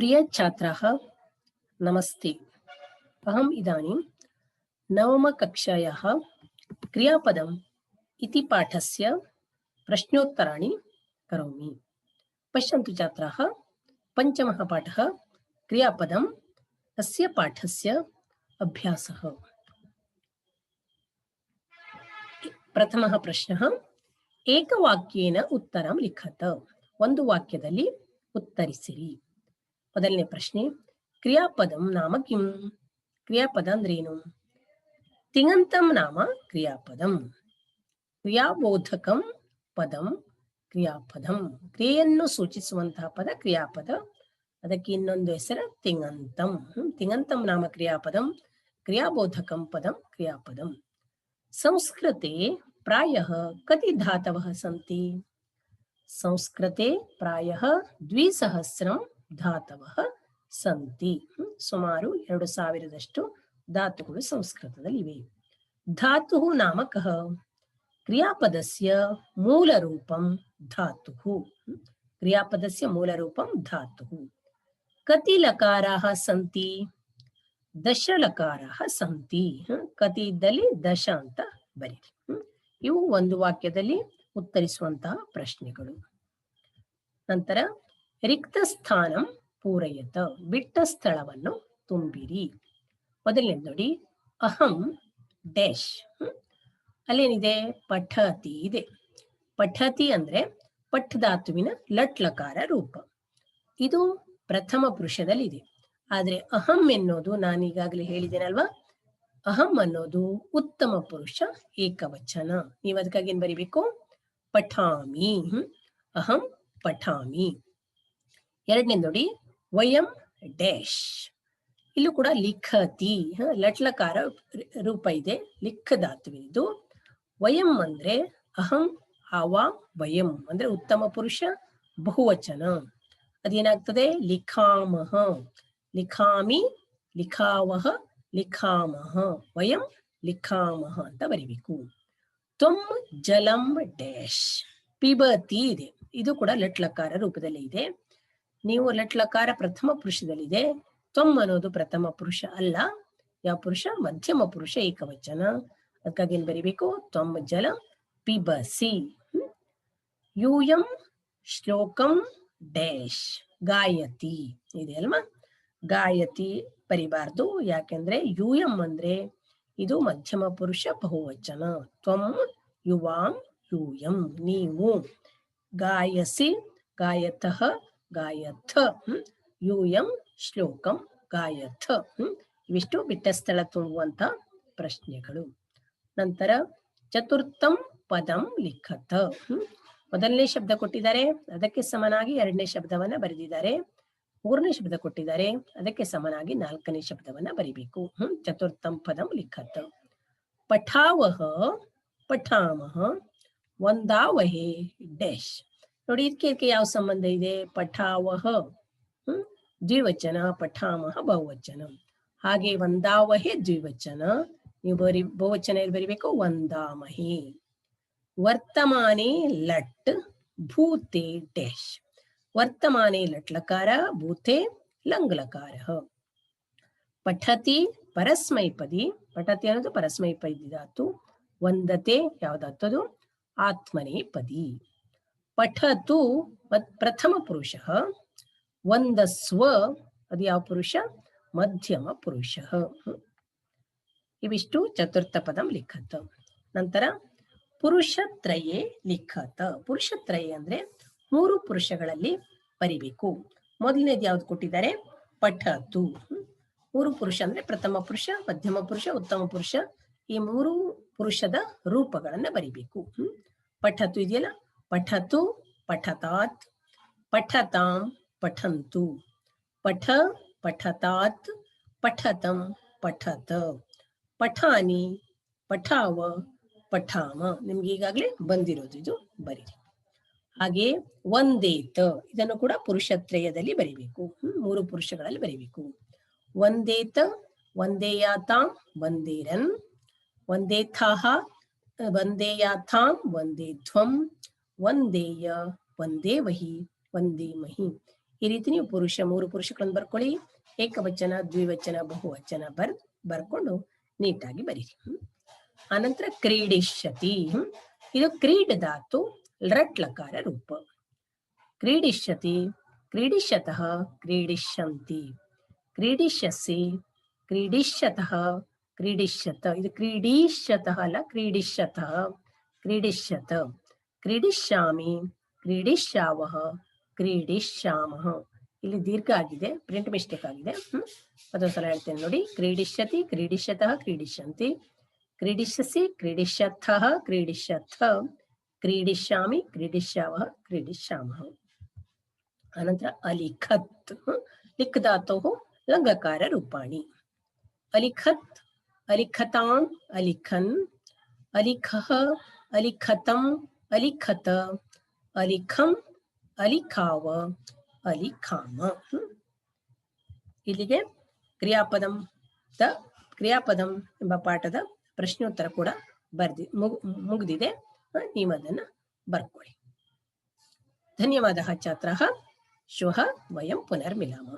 प्रिय छात्राः नमस्ते। अहम् इदानीं नवमकक्षायाः क्रियापदम् इति पाठस्य प्रश्नोत्तराणि करोमि। पश्यन्तु छात्राः, पञ्चमः पाठः क्रियापदम्, अस्य पाठस्य अभ्यासः। प्रथमः प्रश्नः, एकवाक्येन उत्तरं लिखत। ಒಂದು ವಾಕ್ಯದಲ್ಲಿ ಉತ್ತರಿಸಿರಿ. ಮೊದಲನೇ ಪ್ರಶ್ನೆ, ಕ್ರಿಯಾಪದಂ ನಾಮ ಕಿಂ? ಕ್ರಿಯಾಪದ ಅಂದ್ರೇನು? ತಿङಂತಂ ನಾಮ ಕ್ರಿಯಾಪದಂ. ಕ್ರಿಯಾಬೋಧಕಂ ಪದಂ ಕ್ರಿಯಾಪದಂ. ಕ್ರಿಯೆಯನ್ನು ಸೂಚಿಸುವಂತಹ ಪದ ಕ್ರಿಯಾಪದ, ಅದಕ್ಕೆ ಇನ್ನೊಂದು ಹೆಸರು ತಿङಂತಂ. ತಿङಂತಂ ನಾಮ ಕ್ರಿಯಾಪದಂ, ಕ್ರಿಯಾಬೋಧಕಂ ಪದಂ ಕ್ರಿಯಾಪದಂ. ಸಂಸ್ಕೃತೆ ಪ್ರಾಯಃ ಕತಿ ಧಾತವಃ ಸಂತಿ? ಸಂಸ್ಕೃತೆ ಪ್ರಾಯಃ 2000 ಧಾತವಃ ಸಂತಿ. ಸುಮಾರು 2000 ಧಾತುಗಳು ಸಂಸ್ಕೃತದಲ್ಲಿವೆ. ಧಾತುಃ ನಾಮ ಕಃ? ಕ್ರಿಯಾಪದಸ್ಯ ಮೂಲರೂಪಂ ಧಾತುಃ. ಕ್ರಿಯಾಪದಸ್ಯ ಮೂಲರೂಪಂ ಧಾತುಃ. ಕತಿ ಲಕಾರಾಃ ಸಂತಿ? 10 ಲಕಾರಾಃ ಸಂತಿ. ಕತಿ ಇದ್ದಲ್ಲಿ 10 ಅಂತ ಬರೀರಿ. ಇವು ಒಂದು ವಾಕ್ಯದಲ್ಲಿ ಉತ್ತರಿಸುವಂತಹ ಪ್ರಶ್ನೆಗಳು. ನಂತರ ರಿಕ್ತ ಸ್ಥಾನಂ ಪೂರಯತ. ಬಿಟ್ಟ ಸ್ಥಳವನ್ನು ತುಂಬಿರಿ. ಮೊದಲನೇದು ನೋಡಿ, ಅಹಂ ಡ್ಯಾಶ್. ಅಲ್ಲೇನಿದೆ? ಪಠತಿ ಇದೆ. ಪಠತಿ ಅಂದ್ರೆ ಪಠ್ ಧಾತುವಿನ ಲಟ್ಲಕಾರ ರೂಪ. ಇದು ಪ್ರಥಮ ಪುರುಷದಲ್ಲಿದೆ. ಆದರೆ ಅಹಂ ಎನ್ನುವುದು, ನಾನೀಗಾಗಲೇ ಹೇಳಿದ್ದೇನಲ್ವಾ, ಅಹಂ ಅನ್ನೋದು ಉತ್ತಮ ಪುರುಷ ಏಕವಚನ. ನೀವು ಅದಕ್ಕಾಗಿ ಏನ್ ಬರಿಬೇಕು? ಪಠಾಮಿ. ಅಹಂ ಪಠಾಮಿ. ಎರಡನೇ ನೋಡಿ, ವಯಂ ಡ್ಯಾಶ್. ಇಲ್ಲೂ ಕೂಡ ಲಿಖತಿ, ಲಟ್ಲಕಾರ ರೂಪ ಇದೆ, ಲಿಖ ಧಾತುವಿನಿದು. ವಯಂ ಅಂದ್ರೆ ಅಹಂ, ಅವ, ವಯಂ ಅಂದ್ರೆ ಉತ್ತಮ ಪುರುಷ ಬಹುವಚನ. ಅದೇನಾಗ್ತದೆ? ಲಿಖಾಮಹ, ಲಿಖಾಮಿ, ಲಿಖಾವಹ, ಲಿಖಾಮಹ. ವಯಂ ಲಿಖಾಮಹ ಅಂತ ಬರಿಬೇಕು. ತ್ವಂ ಜಲಂ ಡ್ಯಾಶ್. ಪಿಬತಿ ಇದೆ. ಇದು ಕೂಡ ಲಟ್ಲಕಾರ ರೂಪದಲ್ಲಿ ಇದೆ. ನೀವು ಲಟ್ಲಕಾರ ಪ್ರಥಮ ಪುರುಷದಲ್ಲಿದೆ. ತ್ವಂ ಅನ್ನೋದು ಪ್ರಥಮ ಪುರುಷ ಅಲ್ಲ. ಯಾವ ಪುರುಷ? ಮಧ್ಯಮ ಪುರುಷ ಏಕವಚನ. ಅದಕ್ಕಾಗಿ ಏನ್ ಬರಿಬೇಕು? ತ್ವಂ ಜಲಂ ಪಿಬಸಿ. ಯೂಯಂ ಶ್ಲೋಕಂ ಡ್ಯಾಶ್ ಗಾಯತಿ ಇದೆ ಅಲ್ವಾ? ಗಾಯತಿ ಬರಿಬಾರ್ದು. ಯಾಕೆಂದ್ರೆ ಯೂಯಂ ಅಂದ್ರೆ ಇದು ಮಧ್ಯಮ ಪುರುಷ ಬಹುವಚನ. ತ್ವಂ ಯುವಾಂ ಯೂಯಂ ನೀವು. ಗಾಯಸಿ ಗಾಯತಃ ಗಾಯಥ. ಯೂಯಂ ಶ್ಲೋಕಂ ಗಾಯಥ. ಇವಿಷ್ಟು ಬಿಟ್ಟ ಸ್ಥಳ ತುಂಬುವಂತ ಪ್ರಶ್ನೆಗಳು. ನಂತರ ಚತುರ್ಥಂ ಪದಂ ಲಿಖತ. ಮೊದಲನೇ ಶಬ್ದ ಕೊಟ್ಟಿದ್ದಾರೆ, ಅದಕ್ಕೆ ಸಮನಾಗಿ ಎರಡನೇ ಶಬ್ದವನ್ನ ಬರೆದಿದ್ದಾರೆ. ಮೂರನೇ ಶಬ್ದ ಕೊಟ್ಟಿದ್ದಾರೆ, ಅದಕ್ಕೆ ಸಮನಾಗಿ ನಾಲ್ಕನೇ ಶಬ್ದವನ್ನ ಬರಿಬೇಕು. ಚತುರ್ಥಂ ಪದಂ ಲಿಖತ. ಪಠಾವಹ, ಪಠಾಮಹ, ವಂದಾವಹೆ ಡ್ಯಾಶ್. ನೋಡಿ, ಇದಕ್ಕೆ ಯಾವ ಸಂಬಂಧ ಇದೆ? ಪಠಾವಹ ದ್ವಿವಚನ, ಪಠಾಮಹ ಬಹುವಚನ. ಹಾಗೆ ವಂದಾವಹೆ ದ್ವಿವಚನ. ನೀವು ಬಹುವಚನ ಬರಿಬೇಕು, ವಂದಾಮಹೆ. ವರ್ತಮಾನೆ ಲಟ್, ಭೂತೆ ಡ್ಯಾಶ್. ವರ್ತಮಾನೆ ಲಟ್ಲಕಾರ, ಭೂತೆ ಲಂಗ್ಲಕಾರ. ಪಠತಿ ಪರಸ್ಮೈಪದಿ. ಪಠತಿ ಅನ್ನೋದು ಪರಸ್ಮೈಪದಿ ಧಾತು. ವಂದತೆ ಯಾವ್ದಾಗ್ತದು? ಆತ್ಮನೇಪದಿ. ಪಠತು ಪ್ರಥಮ ಪುರುಷ. ವಂದಸ್ವ ಅದು ಯಾವ ಪುರುಷ? ಮಧ್ಯಮ ಪುರುಷ. ಇವಿಷ್ಟು ಚತುರ್ಥ ಪದಂ ಲಿಖತ. ನಂತರ ಪುರುಷತ್ರಯೇ ಲಿಖತ. ಪುರುಷತ್ರಯೇ ಅಂದ್ರೆ 3 ಪುರುಷಗಳಲ್ಲಿ ಬರಿಬೇಕು. ಮೊದಲನೇದು ಯಾವ್ದು ಕೊಟ್ಟಿದ್ದಾರೆ? ಪಠತು. 3 ಪುರುಷ ಅಂದ್ರೆ ಪ್ರಥಮ ಪುರುಷ, ಮಧ್ಯಮ ಪುರುಷ, ಉತ್ತಮ ಪುರುಷ. ಈ 3 ಪುರುಷದ ರೂಪಗಳನ್ನ ಬರಿಬೇಕು. ಪಠತು ಇದೆಯಲ್ಲ, ಪಠತು, ಪಠತಾತ್, ಪಠತಾಂ, ಪಠಂತು. ಪಠ, ಪಠತಾತ್, ಪಠತಂ, ಪಠತ. ಪಠಾನಿ, ಪಠಾವ, ಪಠಾಮ. ನಿಮ್ಗೆ ಈಗಾಗಲೇ ಬಂದಿರೋದು, ಇದು ಬರೀರಿ. ಹಾಗೆ ವಂದೇತ, ಇದನ್ನು ಕೂಡ ಪುರುಷತ್ರಯದಲ್ಲಿ ಬರಿಬೇಕು. 3 ಪುರುಷಗಳಲ್ಲಿ ಬರಿಬೇಕು. ವಂದೇತ, ವಂದೇಯಾತಾಂ, ವಂದೇರನ್, ವಂದೇಥಾಹ, ವಂದೇಯಾಥಾಂ, ವಂದೇಧ್ವಂ, ವಂದೇಯ, ವಂದೇವಹಿ, ವಂದೇಮಹಿ. ಈ ರೀತಿ ನೀವು ಪುರುಷ 3 ಪುರುಷಗಳನ್ನು ಬರ್ಕೊಳ್ಳಿ. ಏಕವಚನ, ದ್ವಿವಚನ, ಬಹುವಚನ ಬರ್ಕೊಂಡು ನೀಟಾಗಿ ಬರೀರಿ. ಆನಂತರ ಕ್ರೀಡಿಷ್ಯತಿ. ಇದು ಕ್ರೀಡ್ ಧಾತು ಲಟ್ ಲಕಾರ ರೂಪ. ಕ್ರೀಡಿಷ್ಯತಿ, ಕ್ರೀಡಿಷ್ಯತಃ, ಕ್ರೀಡಿಷ್ಯಂತಿ, ಕ್ರೀಡಿಷ್ಯಸಿ, ಕ್ರೀಡಿಷ್ಯತಃ, ಕ್ರೀಡಿಷ್ಯತ. ಇದು ಕ್ರೀಡಿಷ್ಯತಃ ಅಲ್ಲ, ಕ್ರೀಡಿಷ್ಯತಃ, ಕ್ರೀಡಿಷ್ಯತ, ಕ್ರೀಡಿಷ್ಯಾಮಿ, ಕ್ರೀಡಿಷ್ಯಾವಹ, ಕ್ರೀಡಿಷ್ಯಾಮಃ. ಇಲ್ಲಿ ದೀರ್ಘ ಆಗಿದೆ, ಪ್ರಿಂಟ್ ಮಿಸ್ಟೇಕ್ ಆಗಿದೆ. ಅದೊಂದು ಸಲ ಹೇಳ್ತೇನೆ ನೋಡಿ. ಕ್ರೀಡಿಷ್ಯತಿ, ಕ್ರೀಡಿಷ್ಯತಃ, ಕ್ರೀಡಿಷ್ಯಂತಿ, ಕ್ರೀಡಿಷ್ಯಸಿ, ಕ್ರೀಡಿಷ್ಯಥಃ, ಕ್ರೀಡಿಷ್ಯಥ, ಕ್ರೀಡಿಷ್ಯಾಮಿ, ಕ್ರೀಡಿಷ್ಯಾವಹ, ಕ್ರೀಡಿಷ್ಯಾಮಃ. ಅನಂತರ ಅಲಿಖತ್. ಲಿಖ್ ಧಾತೋಃ ಲಂಘಕಾರ ರೂಪಾಣಿ. ಅಲಿಖತ್, ಅಲಿಖತಾಂ, ಅಲಿಖನ್, ಅಲಿಖಃ, ಅಲಿಖತಂ, ಅಲಿಖತ, ಅಲಿಖಂ, ಅಲಿಖಾವ, ಅಲಿಖಾಮ. ಇಲ್ಲಿಗೆ ಕ್ರಿಯಾಪದಂ ಎಂಬ ಪಾಠದ ಪ್ರಶ್ನೋತ್ತರ ಕೂಡ ಮುಗಿದಿದೆ. ನೀವು ಅದನ್ನು ಬರ್ಕೊಳ್ಳಿ. ಧನ್ಯವಾದः ಛಾತ್ರಾः. ಶ್ವಃ ವಯಂ ಪುನರ್ಮಿಲಾಮः.